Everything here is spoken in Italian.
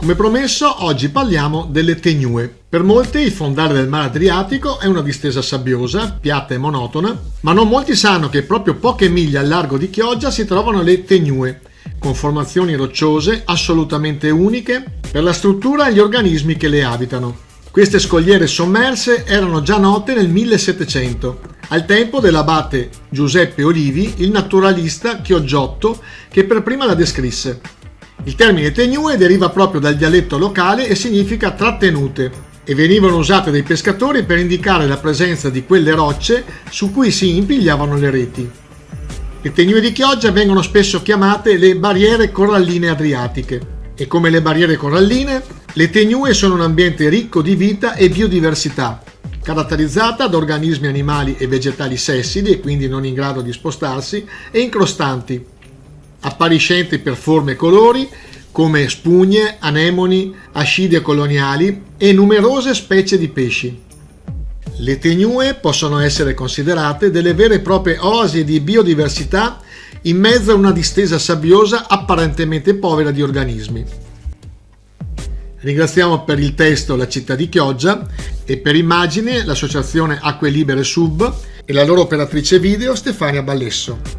Come promesso, oggi parliamo delle tegnue. Per molti il fondale del mare Adriatico è una distesa sabbiosa, piatta e monotona, ma non molti sanno che proprio poche miglia al largo di Chioggia si trovano le tegnue, con formazioni rocciose assolutamente uniche per la struttura e gli organismi che le abitano. Queste scogliere sommerse erano già note nel 1700, al tempo dell'abate Giuseppe Olivi, il naturalista chioggiotto che per prima la descrisse. Il termine tegnue deriva proprio dal dialetto locale e significa trattenute e venivano usate dai pescatori per indicare la presenza di quelle rocce su cui si impigliavano le reti. Le tegnue di Chioggia vengono spesso chiamate le barriere coralline adriatiche e come le barriere coralline, le tegnue sono un ambiente ricco di vita e biodiversità, caratterizzata da organismi animali e vegetali sessili e quindi non in grado di spostarsi e incrostanti, appariscenti per forme e colori come spugne, anemoni, ascidie coloniali e numerose specie di pesci. Le tegnue possono essere considerate delle vere e proprie oasi di biodiversità in mezzo a una distesa sabbiosa apparentemente povera di organismi. Ringraziamo per il testo la città di Chioggia e per immagini l'associazione Acque Libere Sub e la loro operatrice video Stefania Ballesso.